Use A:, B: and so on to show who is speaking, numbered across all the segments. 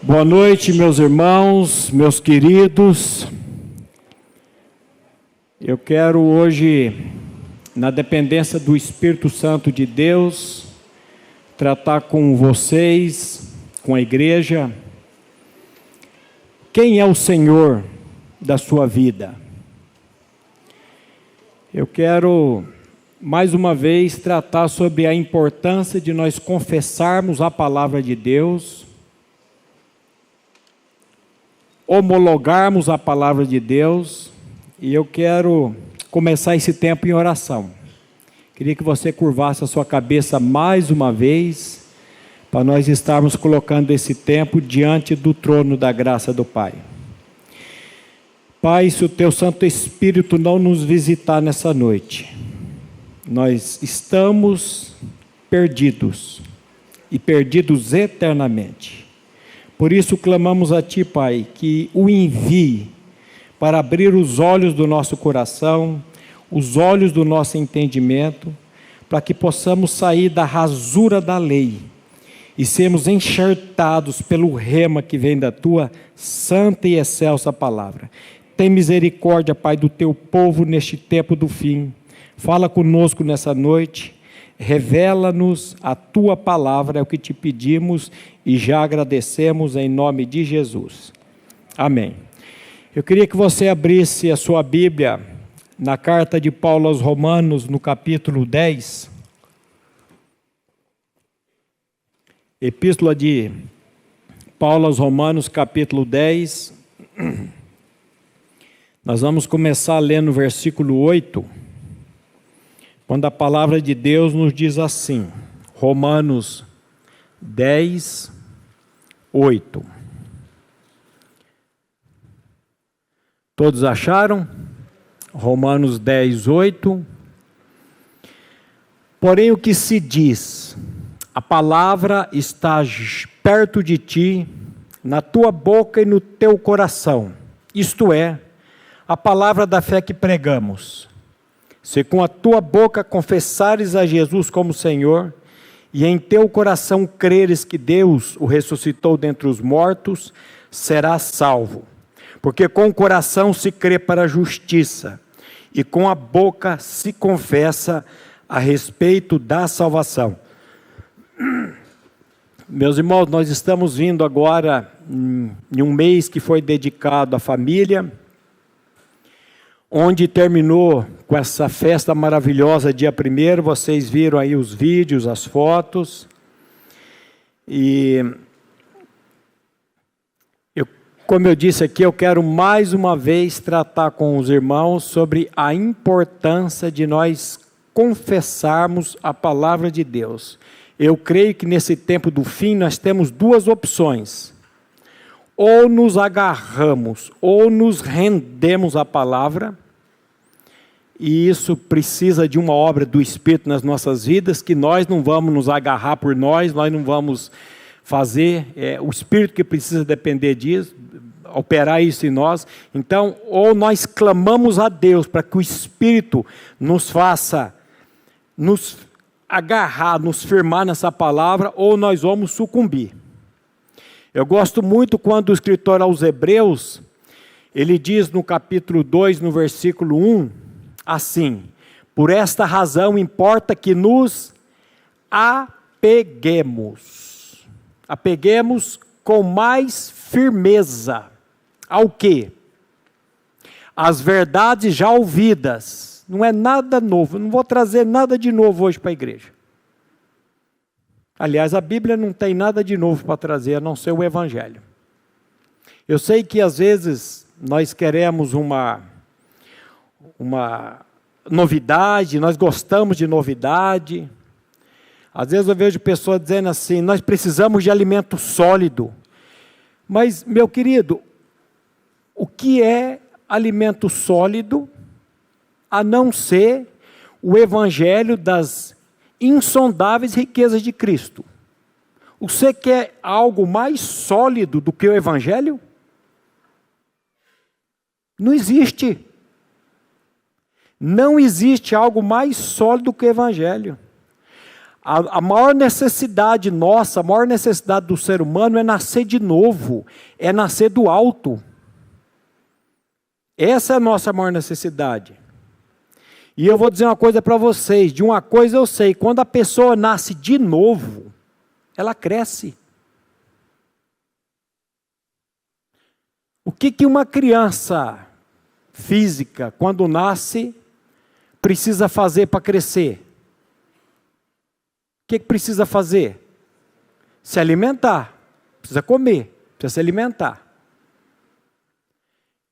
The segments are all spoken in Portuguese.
A: Boa noite, meus irmãos, meus queridos. Eu quero hoje, na dependência do Espírito Santo de Deus, tratar com vocês, com a igreja, quem é o Senhor da sua vida. Eu quero, mais uma vez, tratar sobre a importância de nós confessarmos a palavra de Deus, homologarmos a palavra de Deus, e eu quero começar esse tempo em oração. Queria que você curvasse a sua cabeça mais uma vez, para nós estarmos colocando esse tempo diante do trono da graça do Pai. Pai, se o Teu Santo Espírito não nos visitar nessa noite, nós estamos perdidos, e perdidos eternamente. Por isso clamamos a Ti, Pai, que o envie para abrir os olhos do nosso coração, os olhos do nosso entendimento, para que possamos sair da rasura da lei e sermos enxertados pelo rema que vem da Tua santa e excelsa palavra. Tem misericórdia, Pai, do Teu povo neste tempo do fim. Fala conosco nessa noite. Revela-nos a Tua palavra, é o que te pedimos e já agradecemos em nome de Jesus. Amém. Eu queria que você abrisse a sua Bíblia na carta de Paulo aos Romanos, no capítulo 10. Epístola de Paulo aos Romanos, capítulo 10. Nós vamos começar lendo o versículo 8. Quando a palavra de Deus nos diz assim, Romanos 10, 8. Todos acharam? Romanos 10, 8. Porém o que se diz, a palavra está perto de ti, na tua boca e no teu coração, isto é, a palavra da fé que pregamos. Se com a tua boca confessares a Jesus como Senhor, e em teu coração creres que Deus o ressuscitou dentre os mortos, serás salvo. Porque com o coração se crê para a justiça, e com a boca se confessa a respeito da salvação. Meus irmãos, nós estamos vindo agora em um mês que foi dedicado à família, onde terminou com essa festa maravilhosa dia 1º, vocês viram aí os vídeos, as fotos, e como eu disse aqui, eu quero mais uma vez tratar com os irmãos sobre a importância de nós confessarmos a palavra de Deus. Eu creio que nesse tempo do fim nós temos duas opções: ou nos agarramos, ou nos rendemos à palavra, e isso precisa de uma obra do Espírito nas nossas vidas, que nós não vamos nos agarrar por nós não vamos fazer, o Espírito que precisa depender disso, operar isso em nós. Então, ou nós clamamos a Deus para que o Espírito nos faça, nos agarrar, nos firmar nessa palavra, ou nós vamos sucumbir. Eu gosto muito quando o escritor aos Hebreus, ele diz no capítulo 2, no versículo 1, assim: por esta razão importa que nos apeguemos com mais firmeza ao quê? As verdades já ouvidas. Não é nada novo, eu não vou trazer nada de novo hoje para a igreja. Aliás, a Bíblia não tem nada de novo para trazer, a não ser o Evangelho. Eu sei que às vezes nós queremos uma novidade, nós gostamos de novidade. Às vezes eu vejo pessoas dizendo assim, nós precisamos de alimento sólido. Mas, meu querido, o que é alimento sólido, a não ser o Evangelho das insondáveis riquezas de Cristo? Você quer algo mais sólido do que o Evangelho? Não existe. Não existe algo mais sólido que o Evangelho. A maior necessidade nossa, a maior necessidade do ser humano é nascer de novo, é nascer do alto. Essa é a nossa maior necessidade. E eu vou dizer uma coisa para vocês, de uma coisa eu sei, quando a pessoa nasce de novo, ela cresce. O que uma criança física, quando nasce, precisa fazer para crescer? O que precisa fazer? Se alimentar, precisa comer, precisa se alimentar.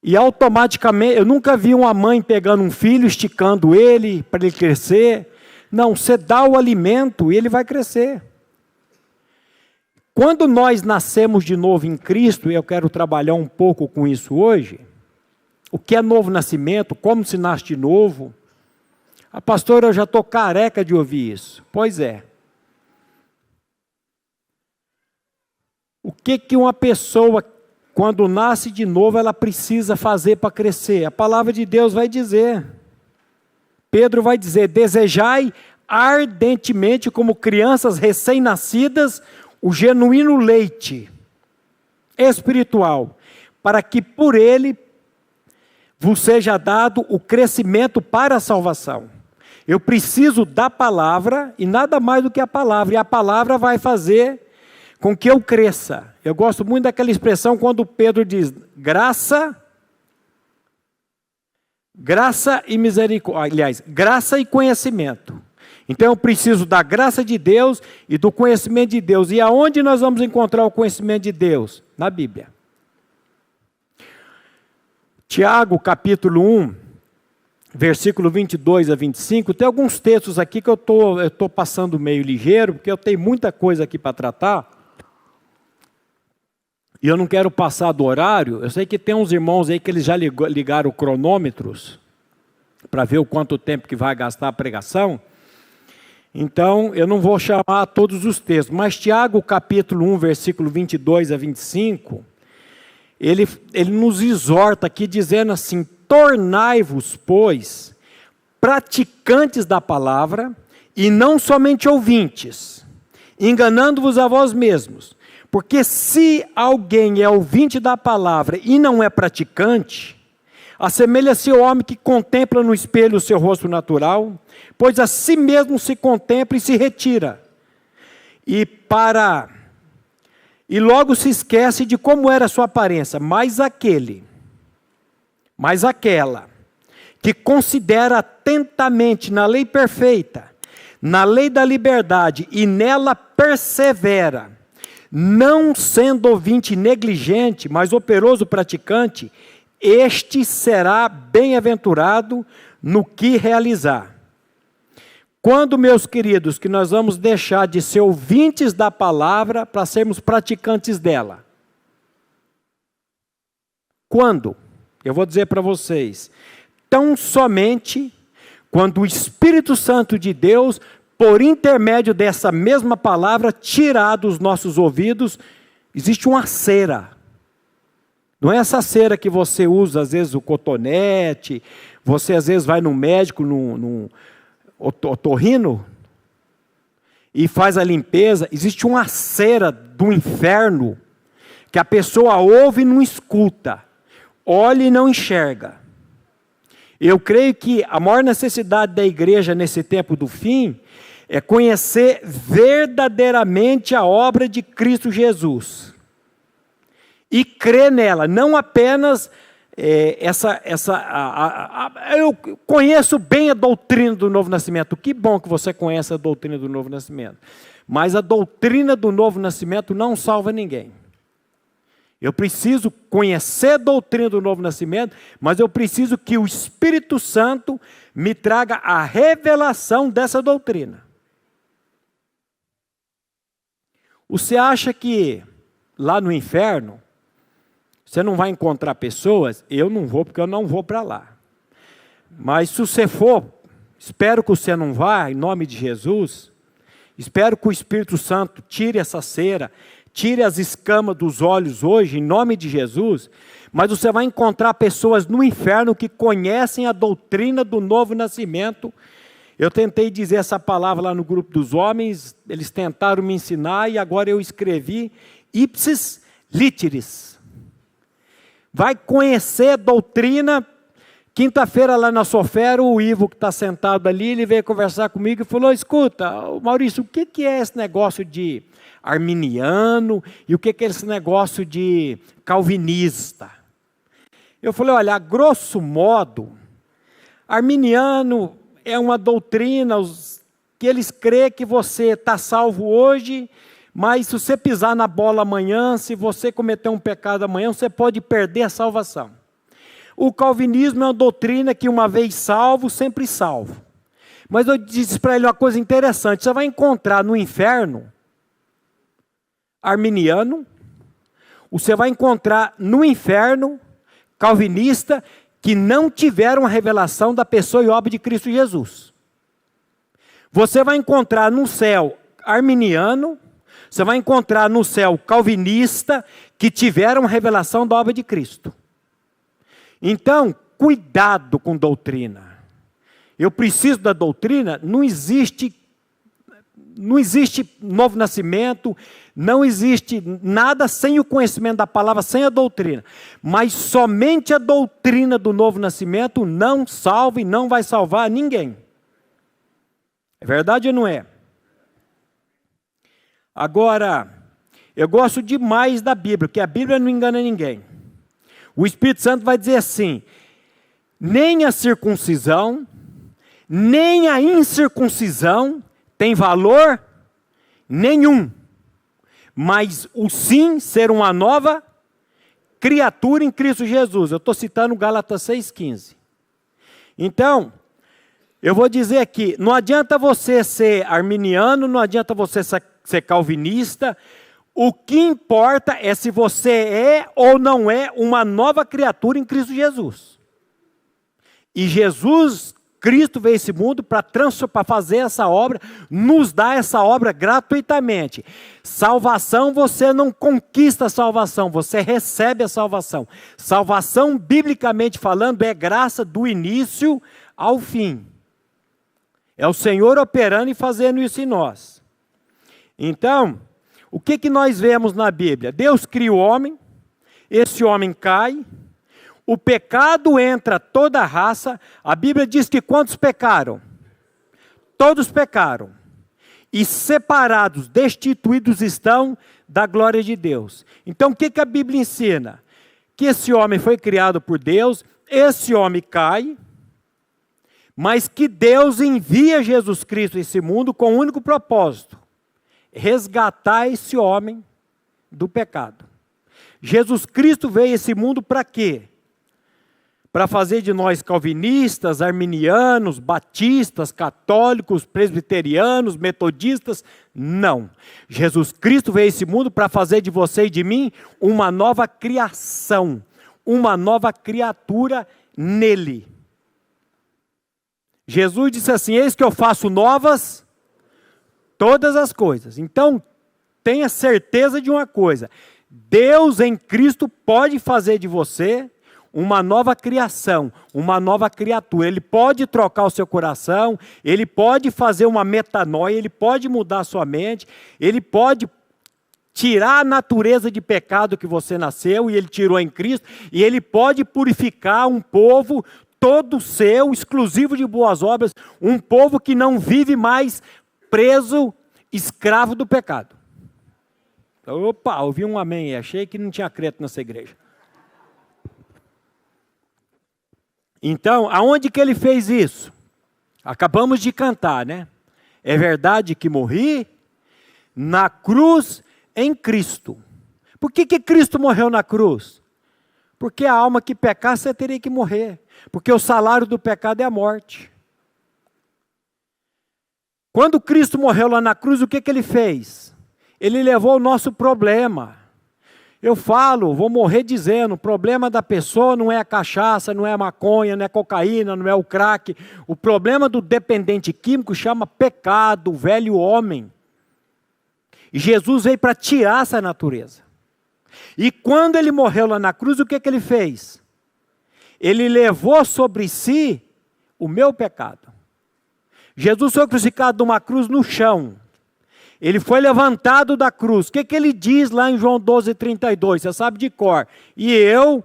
A: E automaticamente, eu nunca vi uma mãe pegando um filho, esticando ele para ele crescer. Não, você dá o alimento e ele vai crescer. Quando nós nascemos de novo em Cristo, e eu quero trabalhar um pouco com isso hoje, o que é novo nascimento, como se nasce de novo. A pastora, eu já estou careca de ouvir isso. Pois é. O que uma pessoa, quando nasce de novo, ela precisa fazer para crescer? A palavra de Deus vai dizer. Pedro vai dizer, desejai ardentemente como crianças recém-nascidas, o genuíno leite espiritual, para que por ele vos seja dado o crescimento para a salvação. Eu preciso da palavra e nada mais do que a palavra, e a palavra vai fazer com que eu cresça. Eu gosto muito daquela expressão quando Pedro diz, graça e misericórdia, aliás, graça e conhecimento. Então eu preciso da graça de Deus e do conhecimento de Deus. E aonde nós vamos encontrar o conhecimento de Deus? Na Bíblia. Tiago, capítulo 1, versículo 22 a 25, tem alguns textos aqui que eu estou passando meio ligeiro, porque eu tenho muita coisa aqui para tratar, e eu não quero passar do horário. Eu sei que tem uns irmãos aí que eles já ligaram cronômetros, para ver o quanto tempo que vai gastar a pregação. Então, eu não vou chamar todos os textos, mas Tiago, capítulo 1, versículo 22 a 25, ele nos exorta aqui dizendo assim, tornai-vos, pois, praticantes da palavra, e não somente ouvintes, enganando-vos a vós mesmos. Porque se alguém é ouvinte da palavra e não é praticante, assemelha-se ao homem que contempla no espelho o seu rosto natural, pois a si mesmo se contempla e se retira. E logo se esquece de como era a sua aparência. Mas aquela que considera atentamente na lei perfeita, na lei da liberdade, e nela persevera, não sendo ouvinte negligente, mas operoso praticante, este será bem-aventurado no que realizar. Quando, meus queridos, que nós vamos deixar de ser ouvintes da palavra para sermos praticantes dela? Quando? Eu vou dizer para vocês, tão somente quando o Espírito Santo de Deus, por intermédio dessa mesma palavra, tirar dos nossos ouvidos, existe uma cera. Não é essa cera que você usa, às vezes, o cotonete, você às vezes vai no médico, no otorrino, e faz a limpeza. Existe uma cera do inferno, que a pessoa ouve e não escuta, olha e não enxerga. Eu creio que a maior necessidade da igreja nesse tempo do fim é conhecer verdadeiramente a obra de Cristo Jesus. E crer nela, não apenas eu conheço bem a doutrina do novo nascimento. Que bom que você conhece a doutrina do novo nascimento. Mas a doutrina do novo nascimento não salva ninguém. Eu preciso conhecer a doutrina do novo nascimento, mas eu preciso que o Espírito Santo me traga a revelação dessa doutrina. Você acha que lá no inferno você não vai encontrar pessoas? Eu não vou, porque eu não vou para lá. Mas se você for, espero que você não vá, em nome de Jesus. Espero que o Espírito Santo tire essa cera, tire as escamas dos olhos hoje, em nome de Jesus. Mas você vai encontrar pessoas no inferno que conhecem a doutrina do novo nascimento Eu tentei dizer essa palavra lá no grupo dos homens, eles tentaram me ensinar e agora eu escrevi ipsis literis. Vai conhecer a doutrina. Quinta-feira lá na Sofera, o Ivo que está sentado ali, ele veio conversar comigo e falou, escuta, Maurício, o que é esse negócio de arminiano e o que é esse negócio de calvinista? Eu falei, olha, a grosso modo, arminiano é uma doutrina que eles creem que você está salvo hoje, mas se você pisar na bola amanhã, se você cometer um pecado amanhã, você pode perder a salvação. O calvinismo é uma doutrina que uma vez salvo, sempre salvo. Mas eu disse para ele uma coisa interessante, você vai encontrar no inferno arminiano, você vai encontrar no inferno calvinista que não tiveram a revelação da pessoa e obra de Cristo Jesus. Você vai encontrar no céu arminiano, você vai encontrar no céu calvinista que tiveram a revelação da obra de Cristo. Então, cuidado com doutrina. Eu preciso da doutrina, não existe novo nascimento, não existe nada sem o conhecimento da palavra, sem a doutrina. Mas somente a doutrina do novo nascimento não salva e não vai salvar ninguém. É verdade ou não é? Agora, eu gosto demais da Bíblia, porque a Bíblia não engana ninguém. O Espírito Santo vai dizer assim, nem a circuncisão, nem a incircuncisão tem valor nenhum, mas o sim ser uma nova criatura em Cristo Jesus. Eu estou citando Gálatas 6,15. Então, eu vou dizer aqui, não adianta você ser arminiano, não adianta você ser calvinista. O que importa é se você é ou não é uma nova criatura em Cristo Jesus. E Jesus, Cristo veio a esse mundo para fazer essa obra, nos dá essa obra gratuitamente. Salvação, você não conquista a salvação, você recebe a salvação. Salvação, biblicamente falando, é graça do início ao fim. É o Senhor operando e fazendo isso em nós. Então, o que nós vemos na Bíblia? Deus cria o homem, esse homem cai, o pecado entra toda a raça. A Bíblia diz que quantos pecaram? Todos pecaram. E separados, destituídos estão da glória de Deus. Então o que a Bíblia ensina? Que esse homem foi criado por Deus, esse homem cai, mas que Deus envia Jesus Cristo a esse mundo com um único propósito: resgatar esse homem do pecado. Jesus Cristo veio a esse mundo para quê? Para fazer de nós calvinistas, arminianos, batistas, católicos, presbiterianos, metodistas? Não. Jesus Cristo veio a esse mundo para fazer de você e de mim uma nova criação, uma nova criatura nele. Jesus disse assim: eis que eu faço novas todas as coisas. Então, tenha certeza de uma coisa: Deus em Cristo pode fazer de você uma nova criação, uma nova criatura. Ele pode trocar o seu coração, Ele pode fazer uma metanoia, Ele pode mudar a sua mente, Ele pode tirar a natureza de pecado que você nasceu, e Ele tirou em Cristo, e Ele pode purificar um povo todo seu, exclusivo de boas obras, um povo que não vive mais preso, escravo do pecado. Opa, ouvi um amém, achei que não tinha credo nessa igreja. Então, aonde que ele fez isso? Acabamos de cantar, né? É verdade que morri na cruz em Cristo. Por que Cristo morreu na cruz? Porque a alma que pecar, você teria que morrer. Porque o salário do pecado é a morte. Quando Cristo morreu lá na cruz, o que Ele fez? Ele levou o nosso problema. Eu falo, vou morrer dizendo, o problema da pessoa não é a cachaça, não é a maconha, não é a cocaína, não é o crack. O problema do dependente químico chama pecado, o velho homem. E Jesus veio para tirar essa natureza. E quando Ele morreu lá na cruz, o que Ele fez? Ele levou sobre si o meu pecado. Jesus foi crucificado numa cruz no chão. Ele foi levantado da cruz. O que ele diz lá em João 12:32? Você sabe de cor. E eu,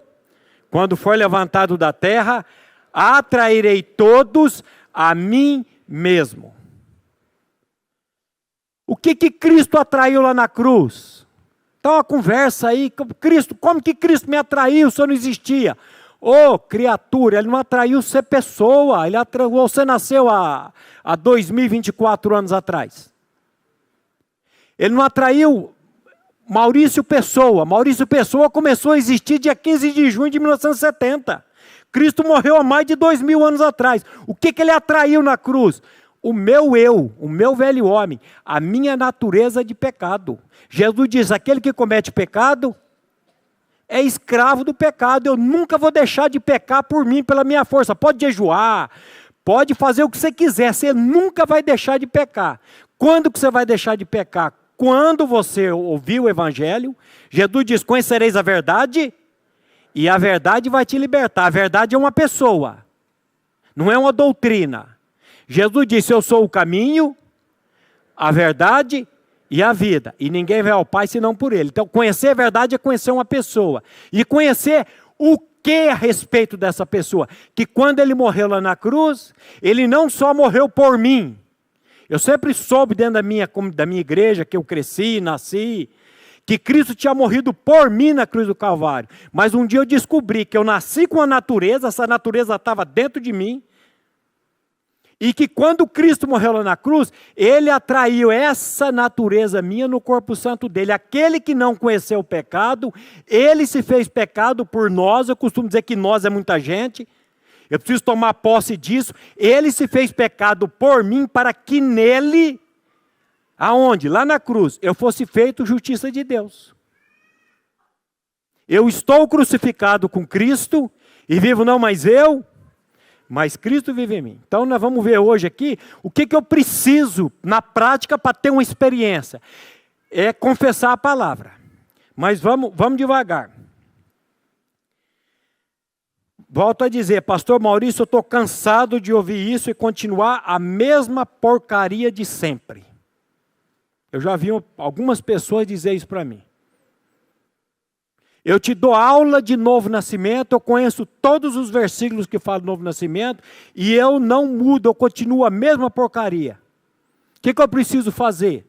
A: quando for levantado da terra, atrairei todos a mim mesmo. O que Cristo atraiu lá na cruz? Então uma conversa aí, Cristo, como que Cristo me atraiu se eu não existia? Ô, criatura, Ele não atraiu ser pessoa, você nasceu há 2024 anos atrás. Ele não atraiu Maurício Pessoa. Maurício Pessoa começou a existir dia 15 de junho de 1970. Cristo morreu há mais de 2000 anos atrás. O que Ele atraiu na cruz? O meu eu, o meu velho homem, a minha natureza de pecado. Jesus diz, aquele que comete pecado é escravo do pecado. Eu nunca vou deixar de pecar por mim, pela minha força. Pode jejuar, pode fazer o que você quiser, você nunca vai deixar de pecar. Quando que você vai deixar de pecar? Quando você ouvir o Evangelho, Jesus diz, conhecereis a verdade, e a verdade vai te libertar. A verdade é uma pessoa, não é uma doutrina. Jesus disse, eu sou o caminho, a verdade e a vida. E ninguém vai ao Pai senão por Ele. Então, conhecer a verdade é conhecer uma pessoa. E conhecer o que a respeito dessa pessoa? Que quando Ele morreu lá na cruz, Ele não só morreu por mim. Eu sempre soube dentro da minha igreja, que eu cresci, nasci, que Cristo tinha morrido por mim na cruz do Calvário. Mas um dia eu descobri que eu nasci com a natureza, essa natureza estava dentro de mim, e que quando Cristo morreu lá na cruz, Ele atraiu essa natureza minha no corpo santo dEle. Aquele que não conheceu o pecado, Ele se fez pecado por nós. Eu costumo dizer que nós é muita gente. Eu preciso tomar posse disso. Ele se fez pecado por mim para que nele, aonde? Lá na cruz, eu fosse feito justiça de Deus. Eu estou crucificado com Cristo e vivo não mais eu, mas Cristo vive em mim. Então nós vamos ver hoje aqui o que eu preciso na prática para ter uma experiência. É confessar a palavra. Mas vamos devagar. Volto a dizer, pastor Maurício, eu estou cansado de ouvir isso e continuar a mesma porcaria de sempre. Eu já vi algumas pessoas dizer isso para mim. Eu te dou aula de novo nascimento, eu conheço todos os versículos que falam novo nascimento, e eu não mudo, eu continuo a mesma porcaria. O que eu preciso fazer?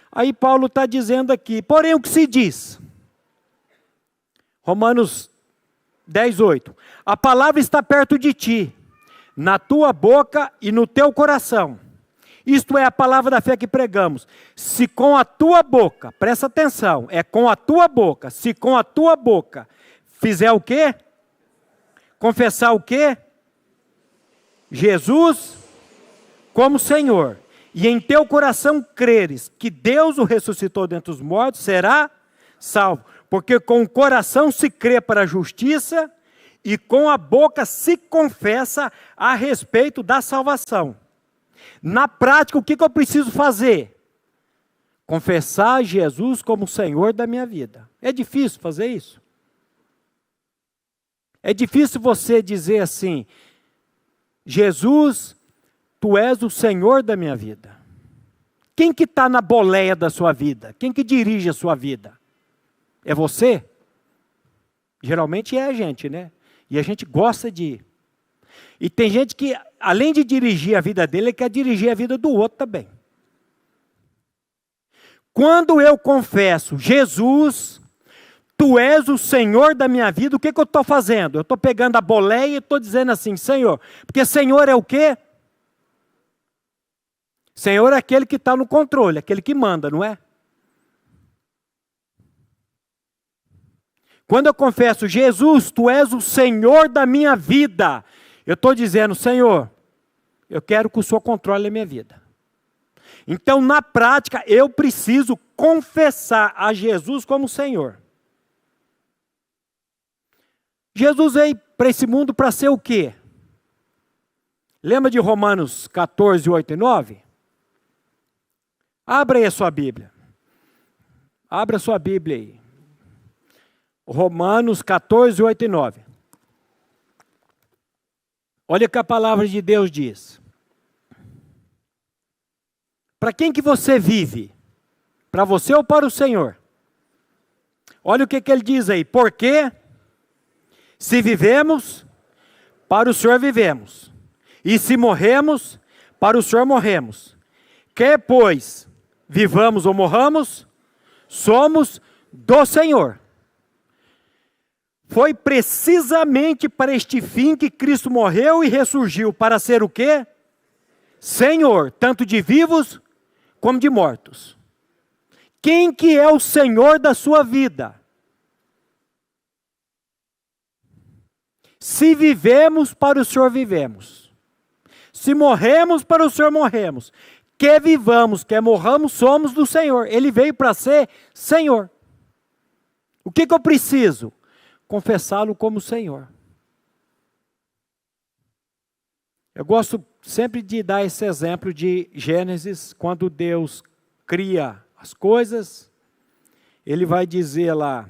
A: Aí Paulo está dizendo aqui, porém o que se diz? Romanos 10:8. A palavra está perto de ti, na tua boca e no teu coração. Isto é a palavra da fé que pregamos. Se com a tua boca, presta atenção, é com a tua boca, se com a tua boca fizer o quê? Confessar o quê? Jesus como Senhor. E em teu coração creres que Deus o ressuscitou dentre os mortos, será salvo. Porque com o coração se crê para a justiça e com a boca se confessa a respeito da salvação. Na prática, o que eu preciso fazer? Confessar Jesus como Senhor da minha vida. É difícil fazer isso? É difícil você dizer assim, Jesus, Tu és o Senhor da minha vida. Quem que está na boleia da sua vida? Quem que dirige a sua vida? É você? Geralmente é a gente, né? E a gente gosta de ir. E tem gente que, além de dirigir a vida dele, ele quer dirigir a vida do outro também. Quando eu confesso, Jesus, Tu és o Senhor da minha vida, o que eu estou fazendo? Eu estou pegando a boleia e estou dizendo assim, Senhor. Porque Senhor é o quê? Senhor é aquele que está no controle, aquele que manda, não é? Quando eu confesso, Jesus, Tu és o Senhor da minha vida, eu estou dizendo, Senhor, eu quero que o Senhor controle a minha vida. Então, na prática, eu preciso confessar a Jesus como Senhor. Jesus veio para esse mundo para ser o quê? Lembra de Romanos 14, 8 e 9? Abra aí a sua Bíblia. Abra a sua Bíblia aí. Romanos 14, 8 e 9. Olha o que a palavra de Deus diz. Para quem que você vive? Para você ou para o Senhor? Olha o que ele diz aí. Porque se vivemos, para o Senhor vivemos. E se morremos, para o Senhor morremos. Quer, pois, vivamos ou morramos, somos do Senhor. Foi precisamente para este fim que Cristo morreu e ressurgiu, para ser o quê? Senhor, tanto de vivos como de mortos. Quem que é o Senhor da sua vida? Se vivemos, para o Senhor vivemos. Se morremos, para o Senhor morremos. Quer vivamos, quer morramos, somos do Senhor. Ele veio para ser Senhor. O que eu preciso? Confessá-lo como Senhor. Eu gosto sempre de dar esse exemplo de Gênesis, quando Deus cria as coisas, ele vai dizer lá,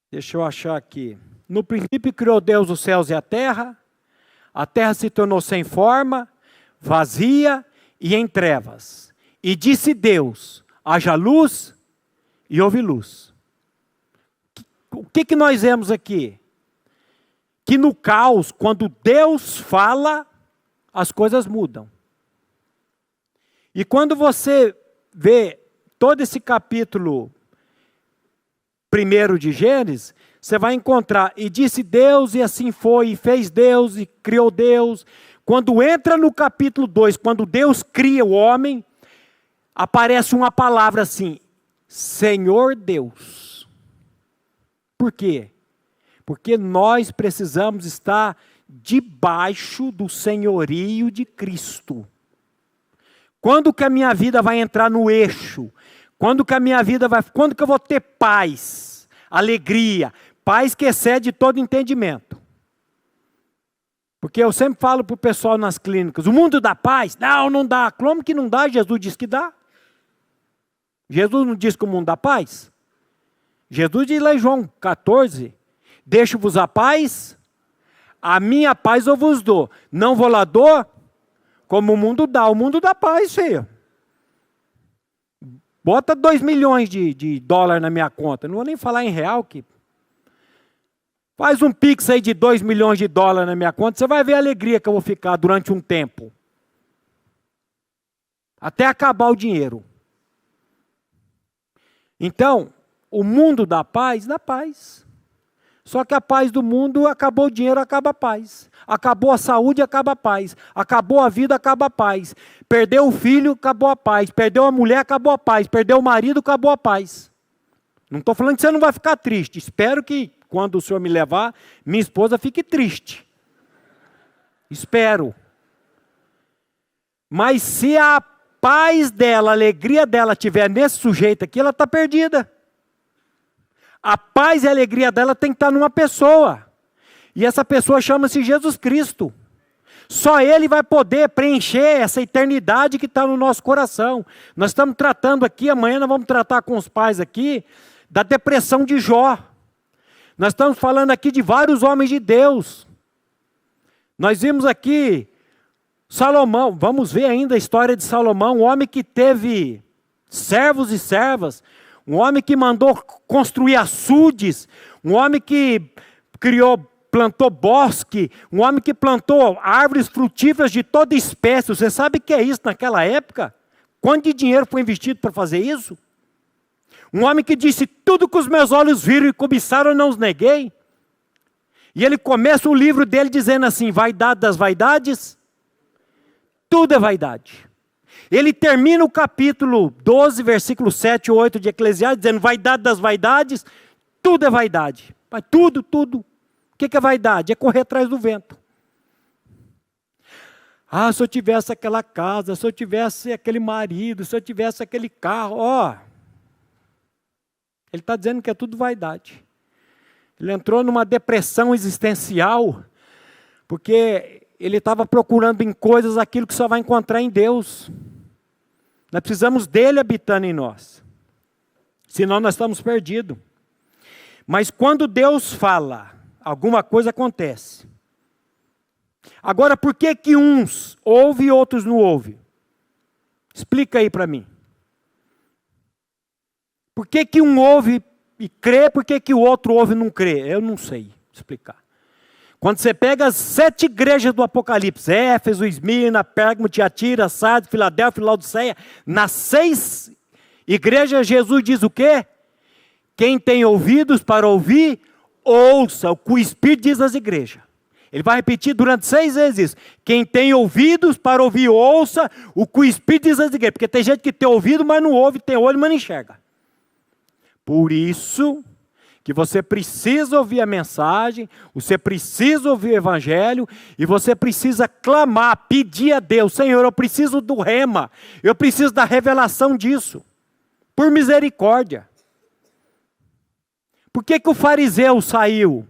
A: deixa eu achar aqui, no princípio criou Deus os céus e a terra se tornou sem forma, vazia e em trevas. E disse Deus, haja luz, e houve luz. O que nós vemos aqui? Que no caos, quando Deus fala, as coisas mudam. E quando você vê todo esse capítulo 1 de Gênesis, você vai encontrar, e disse Deus, e assim foi, e fez Deus, e criou Deus. Quando entra no capítulo 2, quando Deus cria o homem, aparece uma palavra assim, Senhor Deus. Por quê? Porque nós precisamos estar debaixo do senhorio de Cristo. Quando que a minha vida vai entrar no eixo? Quando que eu vou ter paz, alegria, paz que excede todo entendimento? Porque eu sempre falo para o pessoal nas clínicas, o mundo dá paz? Não, não dá. Como que não dá? Jesus disse que dá. Jesus não disse que o mundo dá paz? Jesus diz lá em João 14, deixo-vos a paz, a minha paz eu vos dou. Não vou lá dou, como o mundo dá paz, filho. Bota 2 milhões de dólares na minha conta, não vou nem falar em real, que faz um pix aí de 2 milhões de dólares na minha conta, você vai ver a alegria que eu vou ficar durante um tempo. Até acabar o dinheiro. Então, o mundo dá paz? Dá paz. Só que a paz do mundo, acabou o dinheiro, acaba a paz. Acabou a saúde, acaba a paz. Acabou a vida, acaba a paz. Perdeu o filho, acabou a paz. Perdeu a mulher, acabou a paz. Perdeu o marido, acabou a paz. Não estou falando que você não vai ficar triste. Espero que, quando o Senhor me levar, minha esposa fique triste. Espero. Mas se a paz dela, a alegria dela estiver nesse sujeito aqui, ela está perdida. A paz e a alegria dela tem que estar numa pessoa. E essa pessoa chama-se Jesus Cristo. Só Ele vai poder preencher essa eternidade que está no nosso coração. Nós estamos tratando aqui, amanhã nós vamos tratar com os pais aqui, da depressão de Jó. Nós estamos falando aqui de vários homens de Deus. Nós vimos aqui Salomão, vamos ver ainda a história de Salomão, um homem que teve servos e servas, um homem que mandou construir açudes, um homem que plantou bosque, um homem que plantou árvores frutíferas de toda espécie. Você sabe o que é isso naquela época? Quanto de dinheiro foi investido para fazer isso? Um homem que disse, tudo que os meus olhos viram e cobiçaram eu não os neguei. E ele começa o livro dele dizendo assim, vaidade das vaidades, tudo é vaidade. Ele termina o capítulo 12, versículo 7 ou 8 de Eclesiastes, dizendo, vaidade das vaidades, tudo é vaidade. Mas tudo. O que é vaidade? É correr atrás do vento. Ah, se eu tivesse aquela casa, se eu tivesse aquele marido, se eu tivesse aquele carro, ele está dizendo que é tudo vaidade. Ele entrou numa depressão existencial, porque ele estava procurando em coisas aquilo que só vai encontrar em Deus. Nós precisamos dele habitando em nós. Senão nós estamos perdidos. Mas quando Deus fala, alguma coisa acontece. Agora, por que que uns ouvem e outros não ouvem? Explica aí para mim. Por que que um ouve e crê, por que que o outro ouve e não crê? Eu não sei explicar. Quando você pega as 7 igrejas do Apocalipse, Éfeso, Esmirna, Pérgamo, Tiatira, Sardes, Filadélfia, Laodiceia, nas 6 igrejas Jesus diz o quê? Quem tem ouvidos para ouvir, ouça o que o Espírito diz às igrejas. Ele vai repetir durante 6 vezes isso. Quem tem ouvidos para ouvir, ouça o que o Espírito diz às igrejas. Porque tem gente que tem ouvido, mas não ouve, tem olho, mas não enxerga. Por isso que você precisa ouvir a mensagem, você precisa ouvir o evangelho, e você precisa clamar, pedir a Deus, Senhor, eu preciso do rema, eu preciso da revelação disso, por misericórdia. Por que que o fariseu saiu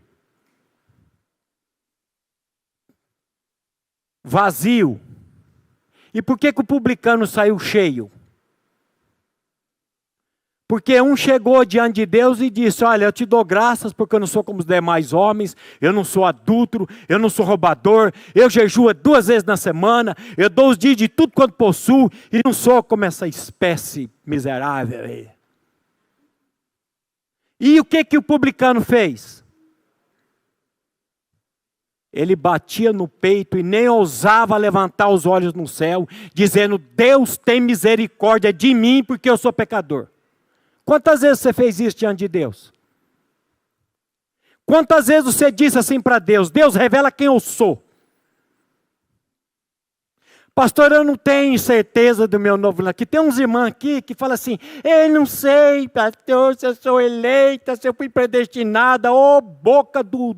A: vazio? E por que que o publicano saiu cheio? Porque um chegou diante de Deus e disse, olha, eu te dou graças porque eu não sou como os demais homens, eu não sou adúltero, eu não sou roubador, eu jejuo 2 vezes na semana, eu dou os dias de tudo quanto possuo, e não sou como essa espécie miserável aí. E o que que o publicano fez? Ele batia no peito e nem ousava levantar os olhos no céu, dizendo, Deus tem misericórdia de mim porque eu sou pecador. Quantas vezes você fez isso diante de Deus? Quantas vezes você disse assim para Deus, Deus revela quem eu sou. Pastor, eu não tenho certeza do meu novo... Aqui tem uns irmãos aqui que falam assim, eu não sei, pastor, se eu sou eleita, se eu fui predestinada, ô boca do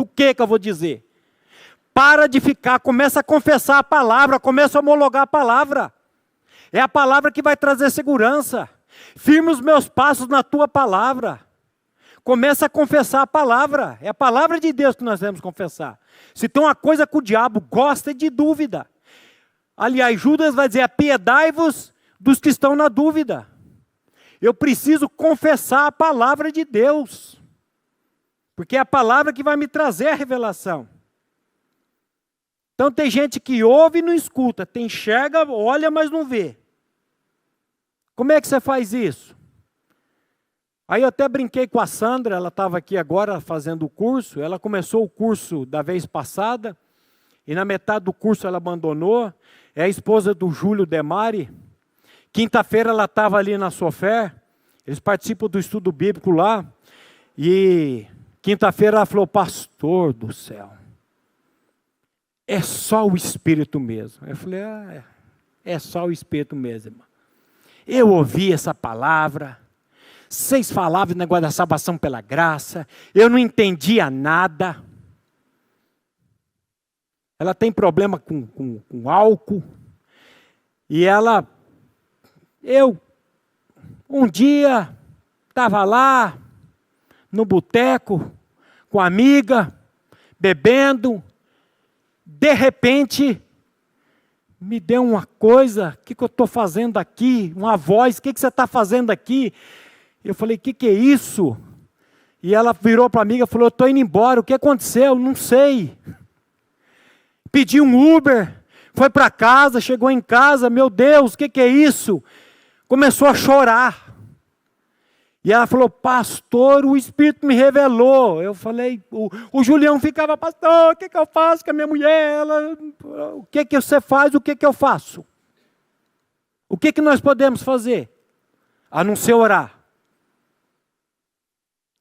A: que eu vou dizer? Para de ficar, começa a confessar a palavra, começa a homologar a palavra. É a palavra que vai trazer segurança. Firma os meus passos na tua palavra. Começa a confessar a palavra. É a palavra de Deus que nós devemos confessar. Se tem uma coisa que o diabo gosta é de dúvida. Aliás, Judas vai dizer, apiedai-vos dos que estão na dúvida. Eu preciso confessar a palavra de Deus. Porque é a palavra que vai me trazer a revelação. Então tem gente que ouve e não escuta. Tem enxerga, olha, mas não vê. Como é que você faz isso? Aí eu até brinquei com a Sandra, ela estava aqui agora fazendo o curso, ela começou o curso da vez passada, e na metade do curso ela abandonou, é a esposa do Júlio Demari. Quinta-feira ela estava ali na Sofer, eles participam do estudo bíblico lá, e quinta-feira ela falou, pastor do céu, é só o Espírito mesmo. Eu falei, é só o Espírito mesmo, irmão. Eu ouvi essa palavra, vocês falavam do negócio da salvação pela graça, eu não entendia nada. Ela tem problema com álcool, e um dia, estava lá, no boteco, com a amiga, bebendo, de repente, me deu uma coisa, o que eu estou fazendo aqui? Uma voz, o que você está fazendo aqui? Eu falei, o que é isso? E ela virou para a amiga e falou, eu estou indo embora, o que aconteceu? Não sei. Pedi um Uber, foi para casa, chegou em casa, meu Deus, o que é isso? Começou a chorar. E ela falou, pastor, o Espírito me revelou. Eu falei, o Julião ficava, pastor, o que eu faço com a minha mulher? O que você faz, o que eu faço? O que nós podemos fazer? A não ser orar.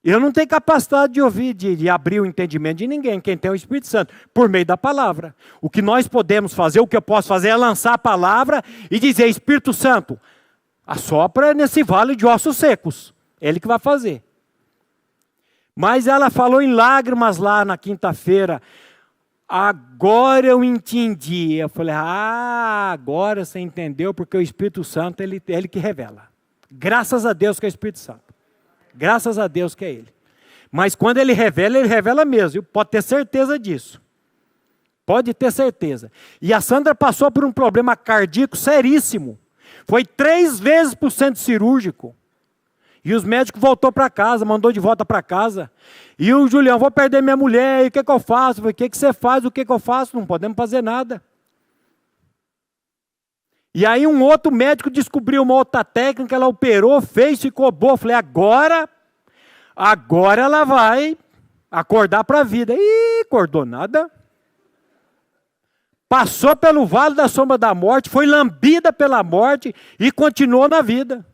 A: Eu não tenho capacidade de ouvir, de abrir o entendimento de ninguém, quem tem o Espírito Santo, por meio da palavra. O que nós podemos fazer, o que eu posso fazer é lançar a palavra e dizer, Espírito Santo, assopra nesse vale de ossos secos. Ele que vai fazer. Mas ela falou em lágrimas lá na quinta-feira. Agora eu entendi. Eu falei, agora você entendeu, porque o Espírito Santo, ele que revela. Graças a Deus que é o Espírito Santo. Graças a Deus que é Ele. Mas quando Ele revela mesmo. Viu? Pode ter certeza disso. Pode ter certeza. E a Sandra passou por um problema cardíaco seríssimo. Foi 3 vezes para o centro cirúrgico. E os médicos voltou para casa, mandou de volta para casa. E o Julião, vou perder minha mulher, e o que eu faço? Eu falei, o que você faz, o que eu faço? Não podemos fazer nada. E aí um outro médico descobriu uma outra técnica, ela operou, fez, ficou boa. Eu falei, agora ela vai acordar para a vida. Ih, acordou nada. Passou pelo vale da sombra da morte, foi lambida pela morte e continuou na vida.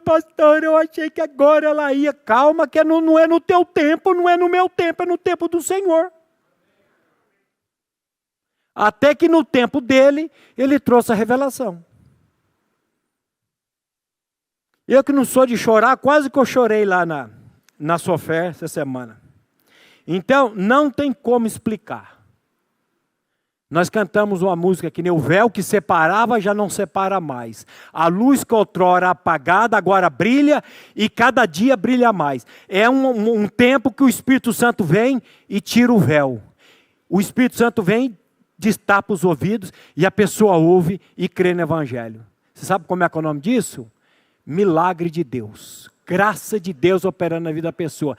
A: Pastor, eu achei que agora ela ia. Calma, que não é no teu tempo, não é no meu tempo, é no tempo do Senhor. Até que no tempo dele, ele trouxe a revelação. Eu que não sou de chorar, quase que eu chorei lá na Sofer essa semana. Então, não tem como explicar. Nós cantamos uma música que nem o véu que separava já não separa mais. A luz que outrora apagada agora brilha e cada dia brilha mais. É um tempo que o Espírito Santo vem e tira o véu. O Espírito Santo vem, destapa os ouvidos e a pessoa ouve e crê no Evangelho. Você sabe como é que é o nome disso? Milagre de Deus. Graça de Deus operando na vida da pessoa.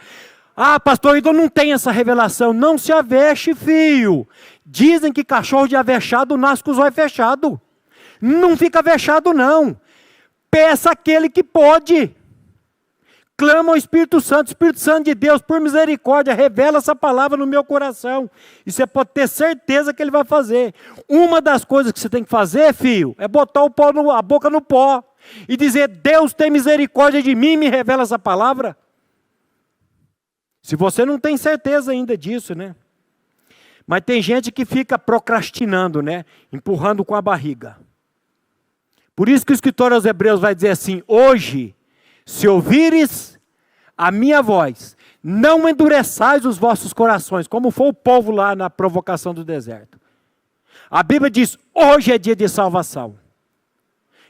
A: Ah, pastor, então não tem essa revelação. Não se avexe, filho. Dizem que cachorro de avexado nasce com os olhos fechados. Não fica avexado, não. Peça aquele que pode. Clama ao Espírito Santo de Deus, por misericórdia, revela essa palavra no meu coração. E você pode ter certeza que Ele vai fazer. Uma das coisas que você tem que fazer, filho, é botar a boca no pó. E dizer, Deus tem misericórdia de mim e me revela essa palavra. Se você não tem certeza ainda disso, né? Mas tem gente que fica procrastinando, né? Empurrando com a barriga. Por isso que o escritor aos Hebreus vai dizer assim, hoje, se ouvires a minha voz, não endureçais os vossos corações, como foi o povo lá na provocação do deserto. A Bíblia diz, hoje é dia de salvação.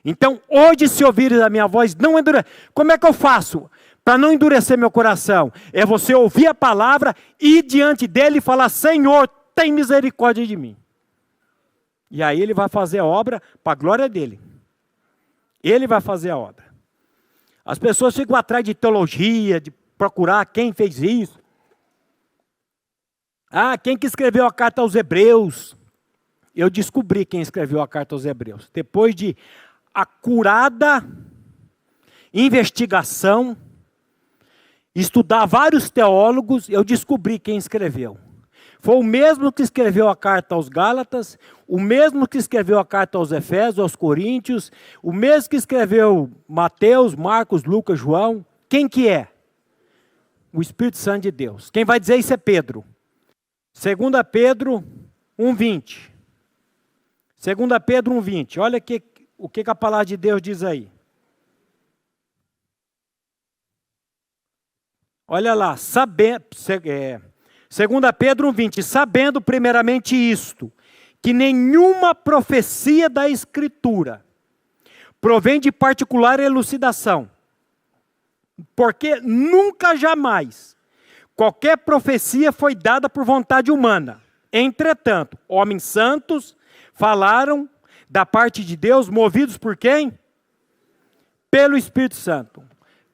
A: Então, hoje, se ouvires a minha voz, não endureçais. Como é que eu faço? Para não endurecer meu coração, é você ouvir a palavra e diante dele falar, Senhor, tem misericórdia de mim. E aí ele vai fazer a obra para a glória dele. Ele vai fazer a obra. As pessoas ficam atrás de teologia, de procurar quem fez isso. Ah, quem que escreveu a carta aos Hebreus? Eu descobri quem escreveu a carta aos Hebreus. Depois de acurada investigação, estudar vários teólogos, eu descobri quem escreveu. Foi o mesmo que escreveu a carta aos Gálatas, o mesmo que escreveu a carta aos Efésios, aos Coríntios, o mesmo que escreveu Mateus, Marcos, Lucas, João. Quem que é? O Espírito Santo de Deus. Quem vai dizer isso é Pedro. 2 Pedro 1,20. 2 Pedro 1,20. Olha o que a palavra de Deus diz aí. Olha lá, 2 Pedro 1,20, sabendo primeiramente isto, que nenhuma profecia da Escritura provém de particular elucidação, porque nunca jamais qualquer profecia foi dada por vontade humana. Entretanto, homens santos falaram da parte de Deus, movidos por quem? Pelo Espírito Santo.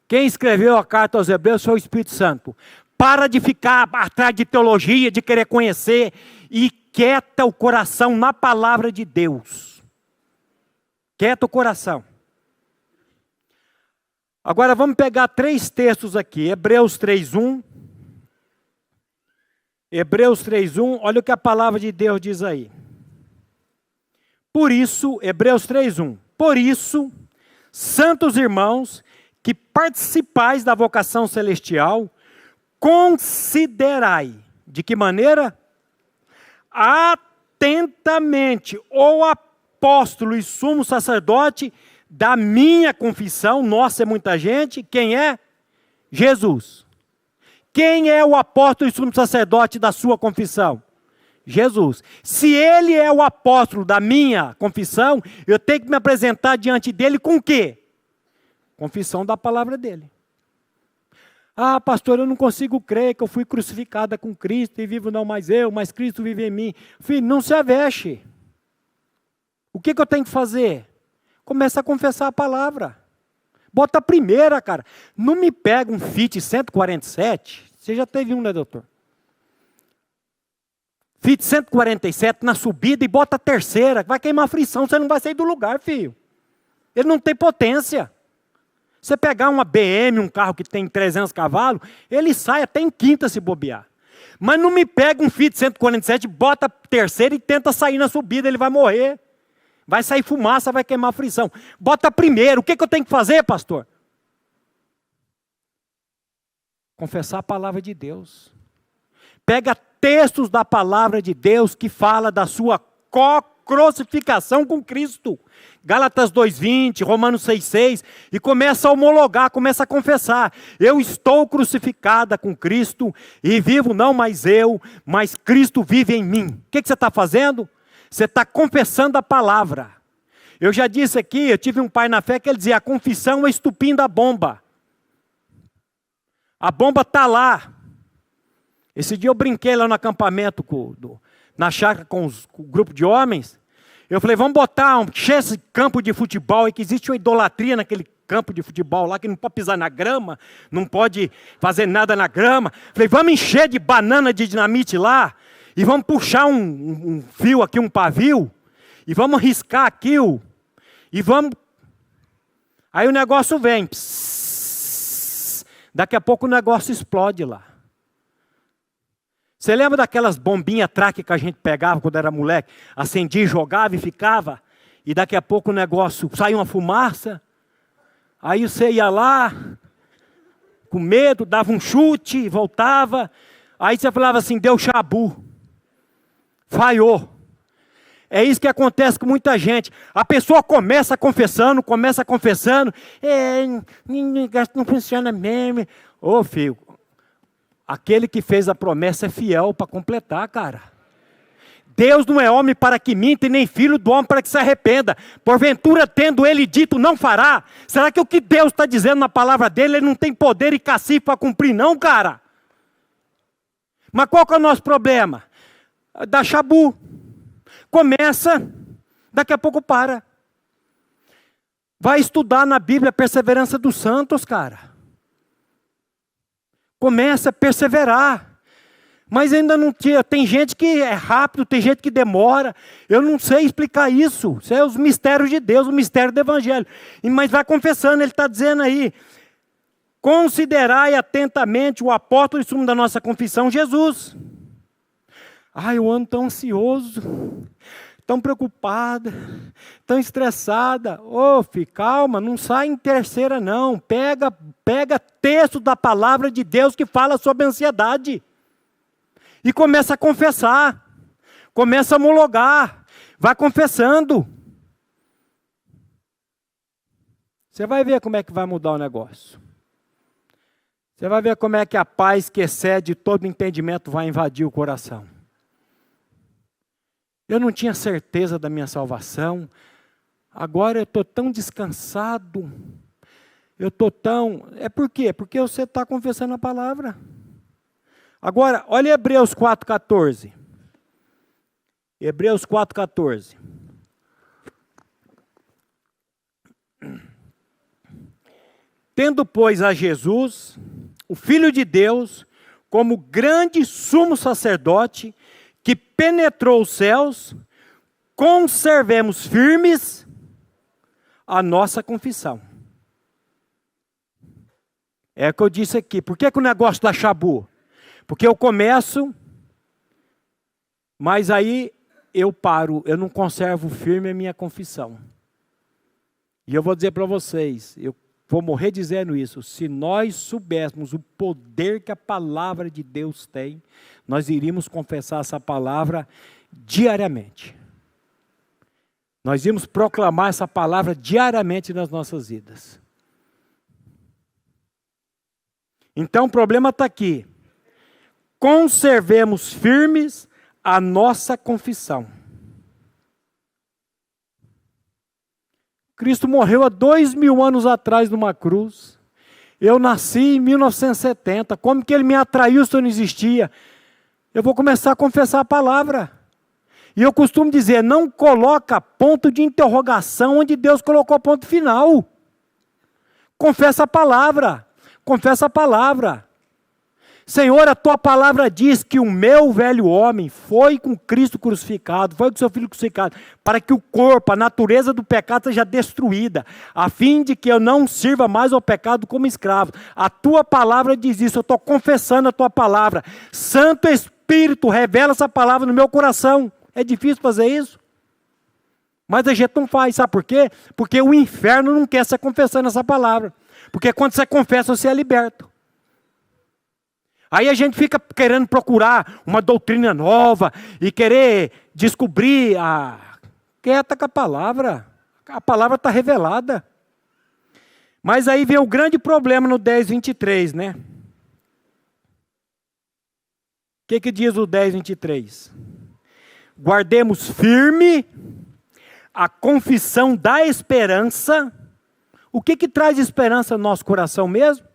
A: Quem escreveu a carta aos Hebreus foi o Espírito Santo. Para de ficar atrás de teologia, de querer conhecer, e quieta o coração na palavra de Deus. Quieta o coração. Agora vamos pegar 3 textos aqui. Hebreus 3:1. Hebreus 3:1, olha o que a palavra de Deus diz aí. Por isso, Hebreus 3:1. Por isso, santos irmãos, que participais da vocação celestial, considerai, de que maneira? Atentamente, o apóstolo e sumo sacerdote da minha confissão, nossa é muita gente, quem é? Jesus. Quem é o apóstolo e sumo sacerdote da sua confissão? Jesus. Se ele é o apóstolo da minha confissão, eu tenho que me apresentar diante dele com o quê? Confissão da palavra dele. Ah, pastor, eu não consigo crer que eu fui crucificada com Cristo e vivo não mais eu, mas Cristo vive em mim. Filho, não se avexe. O que eu tenho que fazer? Começa a confessar a palavra. Bota a primeira, cara. Não me pega um Fit 147. Você já teve um, né, doutor? Fit 147 na subida e bota a terceira. Vai queimar a frição, você não vai sair do lugar, filho. Ele não tem potência. Você pegar uma BM, um carro que tem 300 cavalos, ele sai até em quinta se bobear. Mas não me pega um Fit 147, bota a terceira e tenta sair na subida, ele vai morrer. Vai sair fumaça, vai queimar a frição. Bota primeiro. O que eu tenho que fazer, pastor? Confessar a palavra de Deus. Pega textos da palavra de Deus que fala da sua crucificação com Cristo. Gálatas 2:20, Romanos 6:6, e começa a homologar, começa a confessar. Eu estou crucificada com Cristo e vivo não mais eu, mas Cristo vive em mim. O que você está fazendo? Você está confessando a palavra. Eu já disse aqui, eu tive um pai na fé que ele dizia, a confissão é estupim da bomba. A bomba está lá. Esse dia eu brinquei lá no acampamento, na chácara com o grupo de homens. Eu falei, vamos botar esse campo de futebol, e que existe uma idolatria naquele campo de futebol lá, que não pode pisar na grama, não pode fazer nada na grama. Falei, vamos encher de banana de dinamite lá, e vamos puxar um fio aqui, um pavio, e vamos riscar aquilo, e vamos... Aí o negócio vem, psss, daqui a pouco o negócio explode lá. Você lembra daquelas bombinhas traque que a gente pegava quando era moleque? Acendia, jogava e ficava, e daqui a pouco o negócio, saía uma fumaça, aí você ia lá, com medo, dava um chute, voltava, aí você falava assim, deu chabu. Falhou. É isso que acontece com muita gente. A pessoa começa confessando, não funciona mesmo. Ô filho, aquele que fez a promessa é fiel para completar, cara. Deus não é homem para que minta, e nem filho do homem para que se arrependa. Porventura, tendo ele dito, não fará. Será que o que Deus está dizendo na palavra dele, ele não tem poder e cacife para cumprir, não, cara? Mas qual que é o nosso problema? Dá chabu. Começa, daqui a pouco para. Vai estudar na Bíblia a perseverança dos santos, cara. Começa a perseverar. Mas ainda não tinha. Tem gente que é rápido, tem gente que demora. Eu não sei explicar isso. Isso é os mistérios de Deus, o mistério do Evangelho. Mas vai confessando, ele está dizendo aí. Considerai atentamente o apóstolo e sumo da nossa confissão, Jesus. Ai, eu ando tão ansioso, tão preocupada, tão estressada. Ô, filho, calma, não sai em terceira não. Pega texto da palavra de Deus que fala sobre ansiedade. E começa a confessar. Começa a homologar. Vai confessando. Você vai ver como é que vai mudar o negócio. Você vai ver como é que a paz que excede todo entendimento vai invadir o coração. Eu não tinha certeza da minha salvação. Agora eu estou tão descansado. Eu estou tão... É por quê? Porque você está confessando a palavra. Agora, olha Hebreus 4,14. Hebreus 4,14. Tendo, pois, a Jesus, o Filho de Deus, como grande sumo sacerdote, que penetrou os céus, conservemos firmes a nossa confissão. É o que eu disse aqui. Por que o negócio da chabu? Porque eu começo, mas aí eu paro, eu não conservo firme a minha confissão. E eu vou dizer para vocês, eu vou morrer dizendo isso, se nós soubéssemos o poder que a palavra de Deus tem, nós iríamos confessar essa palavra diariamente. Nós íamos proclamar essa palavra diariamente nas nossas vidas. Então o problema está aqui. Conservemos firmes a nossa confissão. Cristo morreu há 2000 anos atrás numa cruz. Eu nasci em 1970. Como que ele me atraiu se eu não existia? Eu vou começar a confessar a palavra. E eu costumo dizer, não coloca ponto de interrogação onde Deus colocou ponto final. Confessa a palavra. Confessa a palavra. Senhor, a tua palavra diz que o meu velho homem foi com Cristo crucificado, foi com seu Filho crucificado, para que o corpo, a natureza do pecado seja destruída, a fim de que eu não sirva mais ao pecado como escravo. A tua palavra diz isso, eu estou confessando a tua palavra. Santo Espírito, revela essa palavra no meu coração. É difícil fazer isso? Mas a gente não faz, sabe por quê? Porque o inferno não quer você confessando essa palavra. Porque quando você confessa, você é liberto. Aí a gente fica querendo procurar uma doutrina nova e querer descobrir quieta com a palavra está revelada. Mas aí vem o grande problema no 10:23, né? O que diz o 10:23? Guardemos firme a confissão da esperança. O que traz esperança no nosso coração mesmo?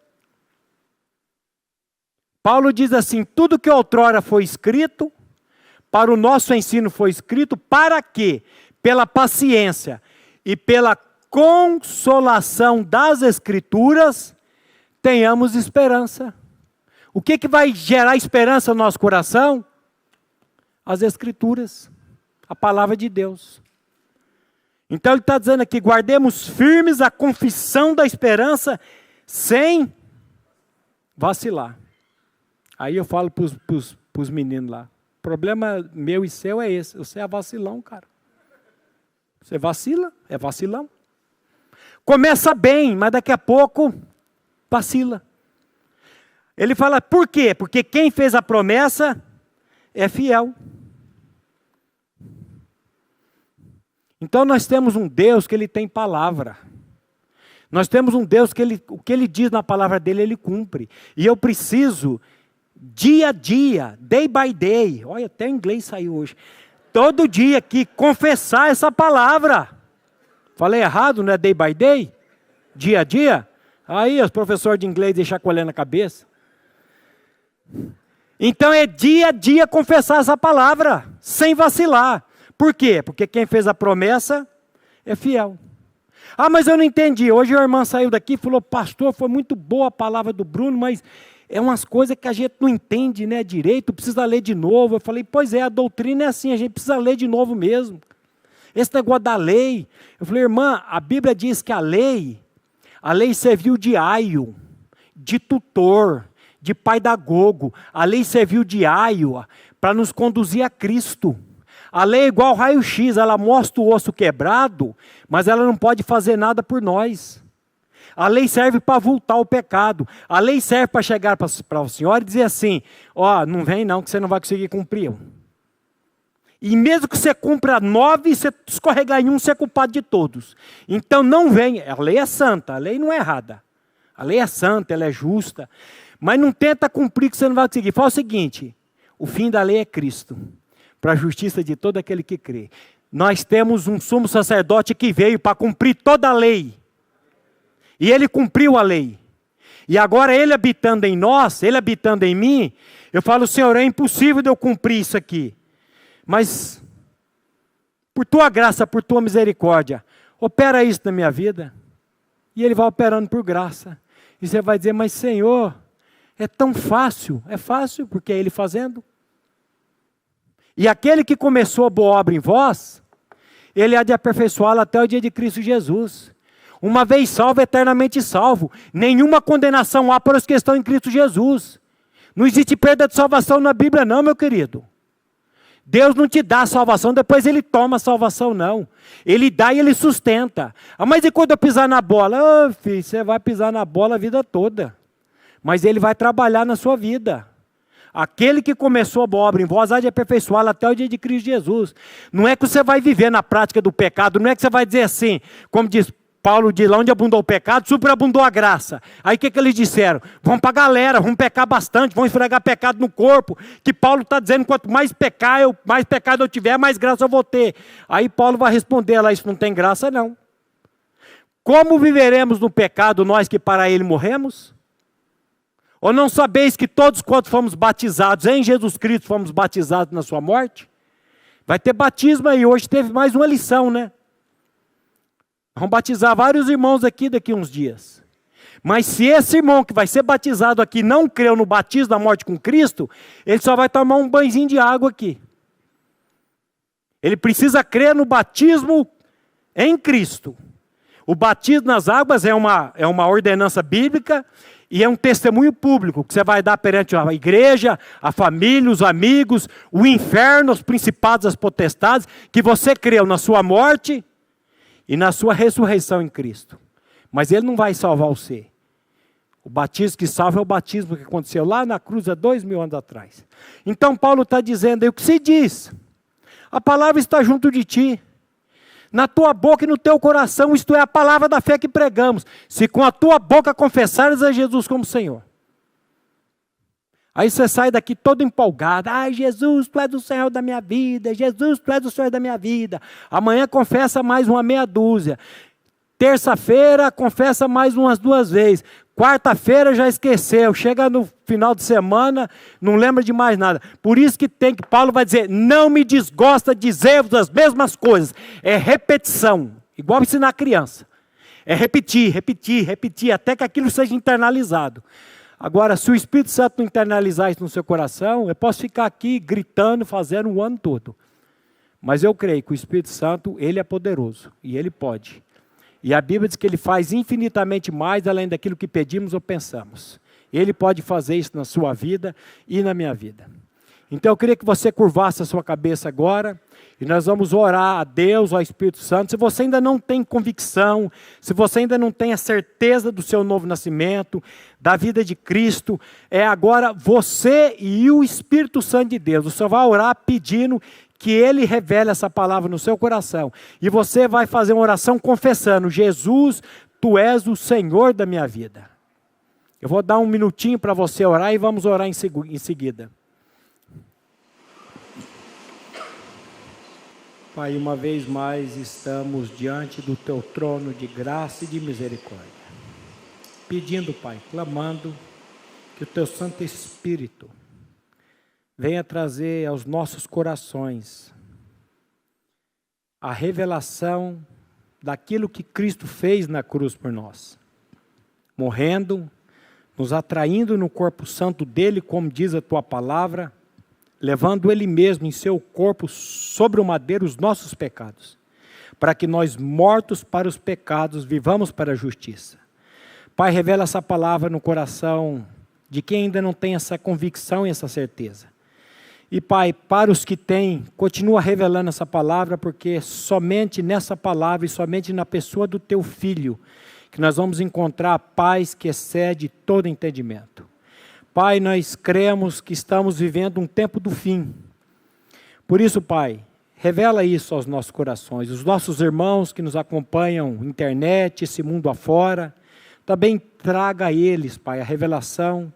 A: Paulo diz assim, tudo que outrora foi escrito, para o nosso ensino foi escrito, para que, pela paciência e pela consolação das Escrituras, tenhamos esperança. O que vai gerar esperança no nosso coração? As Escrituras, a palavra de Deus. Então ele está dizendo aqui, guardemos firmes a confissão da esperança, sem vacilar. Aí eu falo para os meninos lá, o problema meu e seu é esse, você é vacilão, cara. Você vacila, é vacilão. Começa bem, mas daqui a pouco vacila. Ele fala, por quê? Porque quem fez a promessa é fiel. Então nós temos um Deus que Ele tem palavra. Nós temos um Deus que o que Ele diz na palavra dEle, Ele cumpre. E eu preciso, dia a dia, day by day, olha, até o inglês saiu hoje, todo dia aqui, confessar essa palavra. Falei errado, não é day by day? Dia a dia? Aí os professores de inglês deixam chacoalhando a cabeça. Então é dia a dia confessar essa palavra, sem vacilar. Por quê? Porque quem fez a promessa é fiel. Ah, mas eu não entendi. Hoje a irmã saiu daqui e falou, pastor, foi muito boa a palavra do Bruno, mas é umas coisas que a gente não entende, né, direito, precisa ler de novo. Eu falei, pois é, a doutrina é assim, a gente precisa ler de novo mesmo. Esse negócio da lei. Eu falei, irmã, a Bíblia diz que a lei serviu de aio, de tutor, de pedagogo. A lei serviu de aio para nos conduzir a Cristo. A lei é igual raio-x, ela mostra o osso quebrado, mas ela não pode fazer nada por nós. A lei serve para voltar o pecado. A lei serve para chegar para o Senhor e dizer assim, não vem não, que você não vai conseguir cumprir. E mesmo que você cumpra 9, você escorregar em um, você é culpado de todos. Então não vem, a lei é santa, a lei não é errada. A lei é santa, ela é justa. Mas não tenta cumprir que você não vai conseguir. Fala o seguinte, o fim da lei é Cristo, para a justiça de todo aquele que crê. Nós temos um sumo sacerdote que veio para cumprir toda a lei. E ele cumpriu a lei. E agora ele habitando em nós, ele habitando em mim, eu falo, Senhor, é impossível de eu cumprir isso aqui. Mas, por tua graça, por tua misericórdia, opera isso na minha vida. E ele vai operando por graça. E você vai dizer, mas Senhor, é tão fácil. É fácil, porque é ele fazendo. E aquele que começou a boa obra em vós, ele há de aperfeiçoá-la até o dia de Cristo Jesus. Uma vez salvo, eternamente salvo. Nenhuma condenação há para os que estão em Cristo Jesus. Não existe perda de salvação na Bíblia não, meu querido. Deus não te dá a salvação, depois Ele toma a salvação, não. Ele dá e Ele sustenta. Mas e quando eu pisar na bola? Filho, você vai pisar na bola a vida toda. Mas Ele vai trabalhar na sua vida. Aquele que começou a boa obra em vós, há de aperfeiçoá-la até o dia de Cristo Jesus. Não é que você vai viver na prática do pecado, não é que você vai dizer assim, como diz Paulo, de lá onde abundou o pecado, superabundou a graça. Aí o que eles disseram? Vamos para a galera, vamos pecar bastante, vamos esfregar pecado no corpo, que Paulo está dizendo, quanto mais pecado eu tiver, mais graça eu vou ter. Aí Paulo vai responder lá, isso não tem graça não. Como viveremos no pecado nós que para ele morremos? Ou não sabeis que todos quantos fomos batizados em Jesus Cristo, fomos batizados na sua morte? Vai ter batismo aí, hoje teve mais uma lição, né? Vamos batizar vários irmãos aqui daqui uns dias. Mas se esse irmão que vai ser batizado aqui não creu no batismo da morte com Cristo, ele só vai tomar um banhozinho de água aqui. Ele precisa crer no batismo em Cristo. O batismo nas águas é uma ordenança bíblica e é um testemunho público que você vai dar perante a igreja, a família, os amigos, o inferno, os principados, as potestades, que você creu na sua morte e na sua ressurreição em Cristo. Mas ele não vai salvar você. O batismo que salva é o batismo que aconteceu lá na cruz há 2000 anos atrás. Então Paulo está dizendo aí o que se diz. A palavra está junto de ti. Na tua boca e no teu coração, isto é a palavra da fé que pregamos. Se com a tua boca confessares a Jesus como Senhor. Aí você sai daqui todo empolgado. Ai, Jesus, tu és o Senhor da minha vida. Jesus, tu és o Senhor da minha vida. Amanhã confessa mais uma meia dúzia. Terça-feira confessa mais umas 2 vezes. Quarta-feira já esqueceu. Chega no final de semana, não lembra de mais nada. Por isso que Paulo vai dizer, não me desgosta dizer-vos as mesmas coisas. É repetição, igual ensinar a criança. É repetir, repetir, repetir, até que aquilo seja internalizado. Agora, se o Espírito Santo não internalizar isso no seu coração, eu posso ficar aqui gritando, fazendo o ano todo. Mas eu creio que o Espírito Santo, ele é poderoso e ele pode. E a Bíblia diz que ele faz infinitamente mais além daquilo que pedimos ou pensamos. Ele pode fazer isso na sua vida e na minha vida. Então eu queria que você curvasse a sua cabeça agora. E nós vamos orar a Deus, ao Espírito Santo. Se você ainda não tem convicção, se você ainda não tem a certeza do seu novo nascimento, da vida de Cristo, é agora você e o Espírito Santo de Deus. Você vai orar pedindo que Ele revele essa palavra no seu coração. E você vai fazer uma oração confessando, Jesus, Tu és o Senhor da minha vida. Eu vou dar um minutinho para você orar e vamos orar em seguida. Pai, uma vez mais estamos diante do Teu trono de graça e de misericórdia. Pedindo, Pai, clamando que o Teu Santo Espírito venha trazer aos nossos corações a revelação daquilo que Cristo fez na cruz por nós. Morrendo, nos atraindo no corpo santo dele, como diz a Tua palavra, levando Ele mesmo em seu corpo sobre o madeiro os nossos pecados, para que nós, mortos para os pecados, vivamos para a justiça. Pai, revela essa palavra no coração de quem ainda não tem essa convicção e essa certeza. E Pai, para os que têm, continua revelando essa palavra, porque somente nessa palavra e somente na pessoa do Teu Filho, que nós vamos encontrar a paz que excede todo entendimento. Pai, nós cremos que estamos vivendo um tempo do fim. Por isso, Pai, revela isso aos nossos corações. Os nossos irmãos que nos acompanham na internet, esse mundo afora, também traga a eles, Pai, a revelação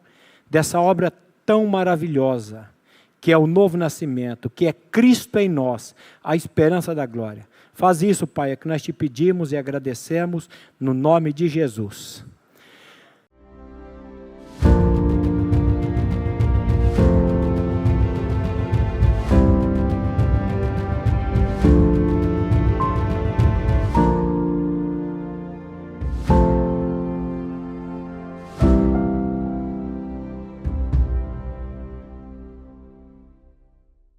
A: dessa obra tão maravilhosa, que é o novo nascimento, que é Cristo em nós, a esperança da glória. Faz isso, Pai, é que nós te pedimos e agradecemos, no nome de Jesus.